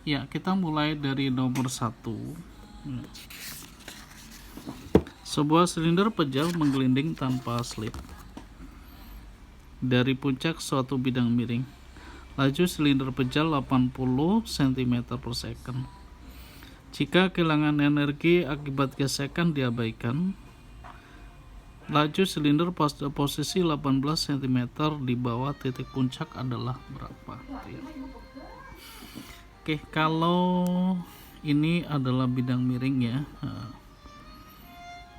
Ya, kita mulai dari nomor 1. Sebuah silinder pejal menggelinding tanpa slip dari puncak suatu bidang miring. Laju silinder pejal 80 cm per second. Jika kehilangan energi akibat gesekan diabaikan, laju silinder pada posisi 18 cm di bawah titik puncak adalah berapa? Oke, kalau ini adalah bidang miring ya.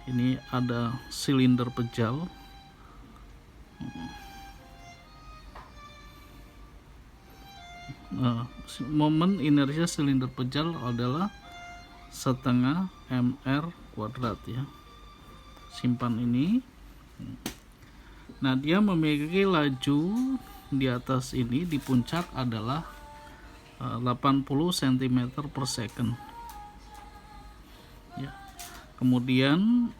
Ini ada silinder pejal. Momen inersia silinder pejal adalah setengah mr kuadrat ya. Simpan ini. Nah, dia memiliki laju di atas ini di puncak adalah 80 cm per second ya. Kemudian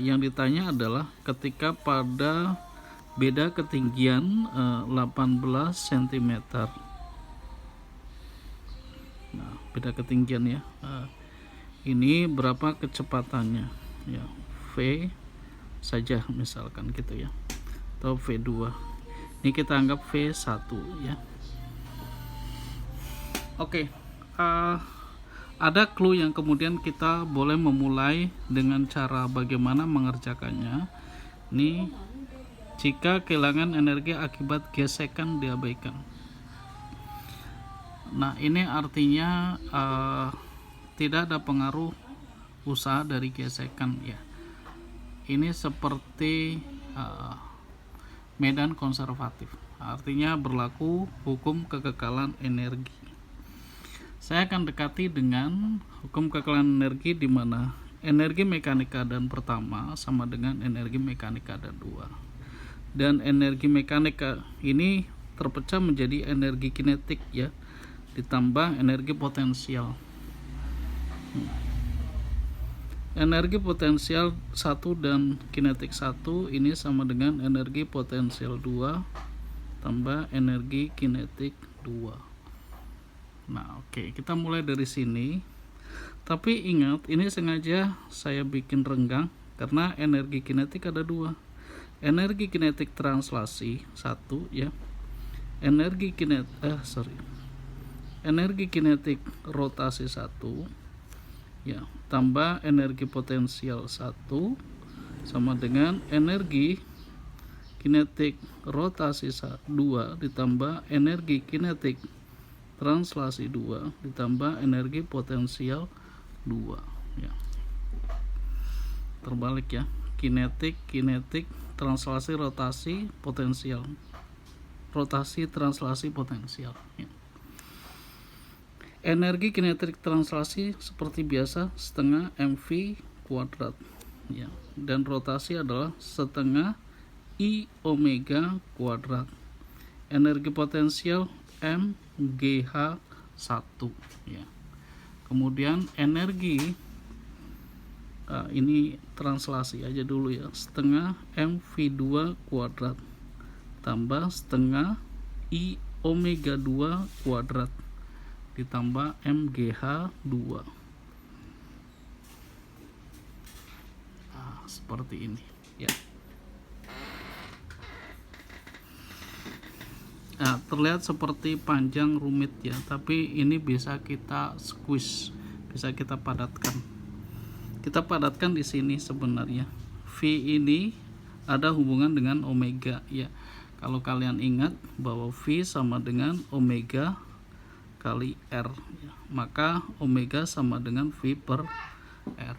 yang ditanya adalah ketika pada beda ketinggian 18 cm. Nah, beda ketinggian ya. Ini berapa kecepatannya ya, V saja misalkan gitu ya, atau V2. Ini kita anggap V1 ya. Oke, ada clue yang kemudian kita boleh memulai dengan cara bagaimana mengerjakannya. Ini jika kehilangan energi akibat gesekan diabaikan. Nah, ini artinya tidak ada pengaruh usaha dari gesekan ya. Ini seperti medan konservatif, artinya berlaku hukum kekekalan energi. Saya akan dekati dengan hukum kekekalan energi di mana energi mekanika dan pertama sama dengan energi mekanika dan 2. Dan energi mekanika ini terpecah menjadi energi kinetik ya, ditambah energi potensial. Energi potensial 1 dan kinetik 1 ini sama dengan energi potensial 2 tambah energi kinetik 2. Nah, oke, kita mulai dari sini. Tapi ingat, ini sengaja saya bikin renggang karena energi kinetik ada 2. Energi kinetik translasi 1 ya. Energi kinetik rotasi 1 ya, tambah energi potensial 1 sama dengan energi kinetik rotasi 2 ditambah energi kinetik translasi 2 ditambah energi potensial 2 ya. Terbalik ya, kinetik translasi rotasi potensial, rotasi translasi potensial ya. Energi kinetik translasi seperti biasa setengah mv kuadrat ya, dan rotasi adalah setengah I omega kuadrat. Energi potensial mgh 1 ya. Kemudian energi ini translasi aja dulu ya, setengah mv2 kuadrat tambah setengah I omega 2 kuadrat ditambah mgh 2. Seperti ini ya. Nah, terlihat seperti panjang rumit ya, tapi ini bisa kita squeeze, bisa kita padatkan. Kita padatkan di sini sebenarnya. V ini ada hubungan dengan omega ya. Kalau kalian ingat bahwa V sama dengan omega kali R ya, maka omega sama dengan V per R.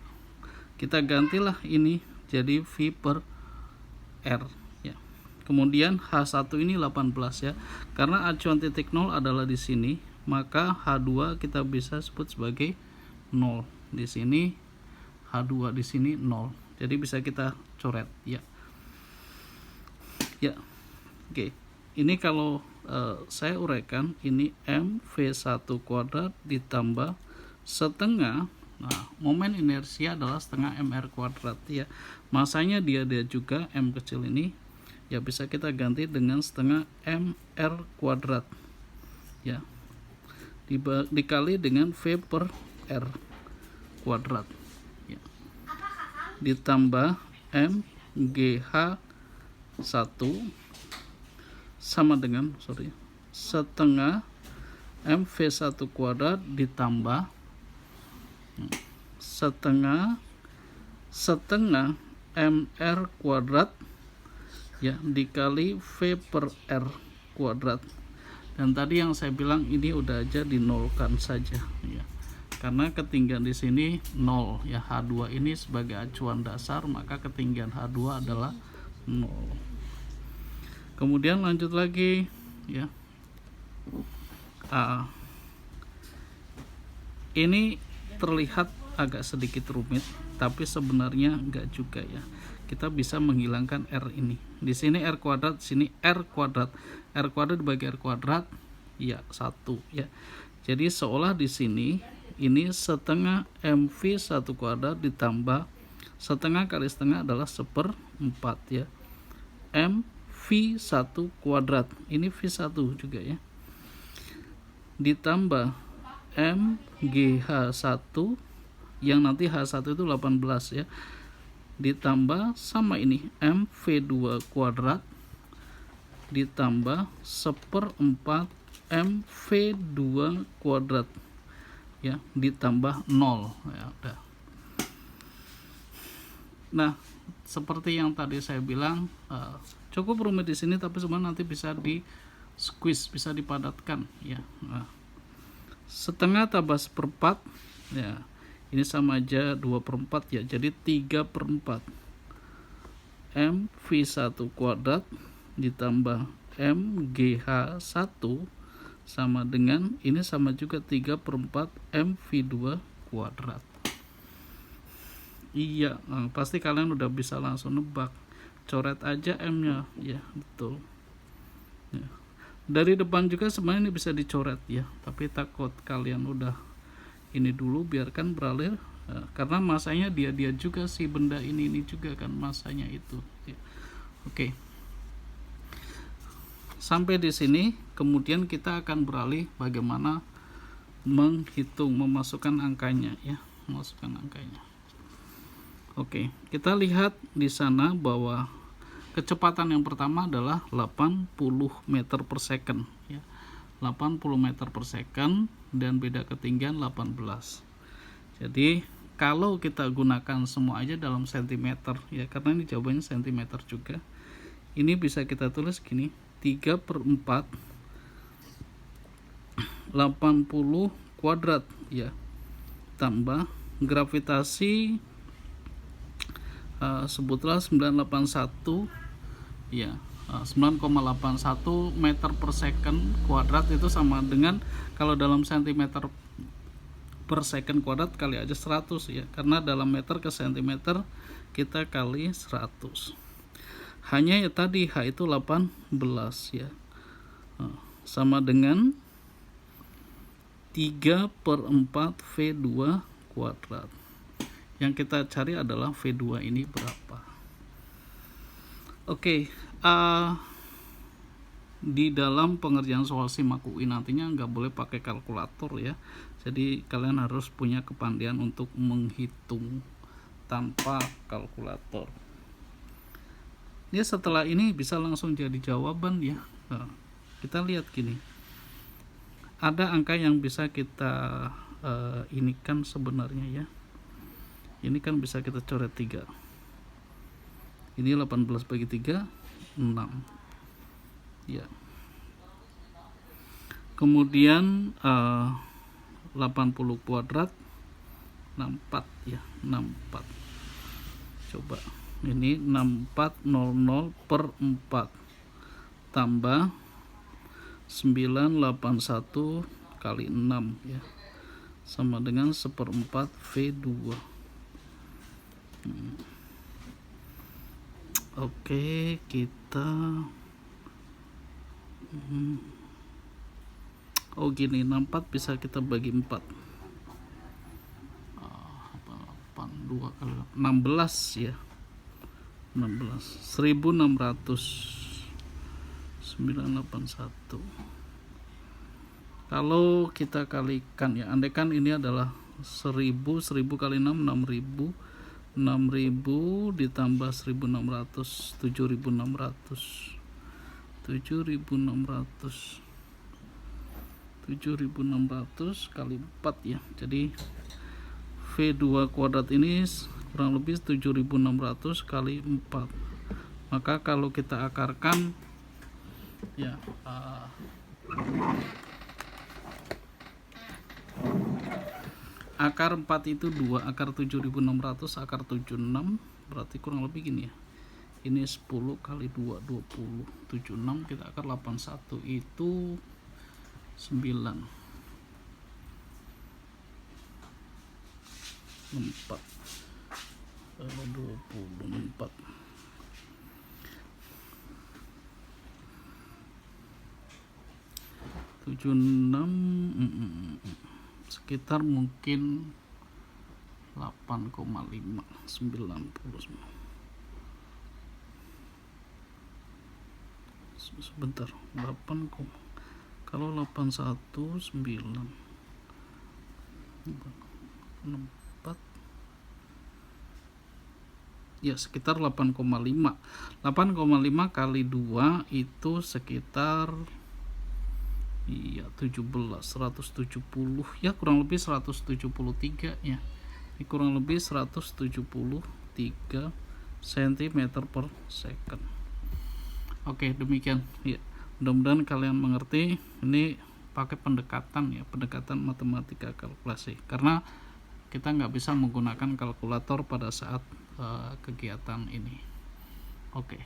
Kita gantilah ini jadi V per R. Kemudian H1 ini 18 ya. Karena acuan titik 0 adalah di sini, maka H2 kita bisa sebut sebagai 0. Di sini H2, di sini 0. Jadi bisa kita coret ya. Ya. Oke. Ini kalau saya uraikan, ini mv1 kuadrat ditambah setengah. Nah, momen inersia adalah setengah mr kuadrat ya. Masanya dia juga m kecil ini ya, bisa kita ganti dengan setengah mr kuadrat ya. dikali dengan V per R kuadrat ya. Ditambah MGH 1 sama dengan setengah MV1 kuadrat ditambah setengah MR kuadrat ya dikali V per R kuadrat. Dan tadi yang saya bilang ini udah aja dinolkan saja ya, karena ketinggian di sini 0 ya. H2 ini sebagai acuan dasar, maka ketinggian H2 adalah 0. Kemudian lanjut lagi ya. Ini terlihat agak sedikit rumit, tapi sebenarnya enggak juga ya. Kita bisa menghilangkan R ini. Di sini R kuadrat, di sini R kuadrat. R kuadrat dibagi R kuadrat ya 1 ya. Jadi seolah di sini ini setengah MV1 kuadrat ditambah setengah kali setengah adalah 1/4 ya. MV1 kuadrat. Ini V1 juga ya. Ditambah MGH1 yang nanti H1 itu 18 ya. Ditambah sama ini MV2 kuadrat ditambah 1/4 MV2 kuadrat ya ditambah 0 ya udah. Nah, seperti yang tadi saya bilang cukup rumit di sini, tapi sebenarnya nanti bisa di squeeze, bisa dipadatkan ya. Nah, setengah tambah 1/4 ya, ini sama aja 2/4 ya, jadi 3/4 MV1 kuadrat ditambah MGH1 sama dengan ini sama juga 3/4 MV2 kuadrat. Iya, pasti kalian udah bisa langsung nebak. Coret aja M nya ya, betul ya. Dari depan juga sebenarnya ini bisa dicoret ya, tapi takut kalian udah ini dulu, biarkan beralih karena masanya dia juga sih, benda ini juga kan masanya itu ya. Oke. Sampai di sini, kemudian kita akan beralih bagaimana menghitung, memasukkan angkanya ya, memasukkan angkanya. Oke, kita lihat di sana bahwa kecepatan yang pertama adalah 80 meter per second ya. 80 meter per second dan beda ketinggian 18. Jadi kalau kita gunakan semua aja dalam sentimeter ya, karena ini jawabannya sentimeter juga, ini bisa kita tulis gini, 3/4 80 kuadrat ya tambah gravitasi sebutlah 981 ya, 9,81 meter per second kuadrat, itu sama dengan kalau dalam sentimeter per second kuadrat kali aja 100 ya, karena dalam meter ke sentimeter kita kali 100. Hanya ya tadi H itu 18 ya, sama dengan 3/4 V2 kuadrat. Yang kita cari adalah V2 ini berapa. Oke, di dalam pengerjaan soal SIMAK UI nantinya nggak boleh pakai kalkulator ya, jadi kalian harus punya kepandaian untuk menghitung tanpa kalkulator. Ya, setelah ini bisa langsung jadi jawaban ya. Nah, kita lihat gini, ada angka yang bisa kita ini kan sebenarnya ya, ini kan bisa kita coret 3. Ini 18 bagi 3 6 ya. Kemudian 80 kuadrat 64 ya, 64. Coba ini 6400 per 4 tambah 981 kali 6 ya, sama dengan 1/4 V2. Oke, kita gini, 64 bisa kita bagi 4. 82 kali 16 ya, 16 1600 981 Kalau kita kalikan ya, andaikan ini adalah 1000 kali 6 6000 ditambah 1600 7600 kali 4 ya. Jadi V2 kuadrat ini kurang lebih 7600 kali 4. Maka kalau kita akarkan ya, akar 4 itu 2, akar 7600 akar 76 berarti kurang lebih gini ya. Ini 10 kali 2 20 76, kita akar 81 itu 9 4 24 76 sekitar mungkin 8,5 90 sebentar 8, kalau 81 9 4 ya sekitar 8,5 kali 2 itu sekitar iya 170 ya, kurang lebih 173 ya. Ini kurang lebih 173 cm per second. Oke, demikian ya. Mudah-mudahan kalian mengerti. Ini pakai pendekatan ya, pendekatan matematika kalkulasi, karena kita nggak bisa menggunakan kalkulator pada saat kegiatan ini. Oke.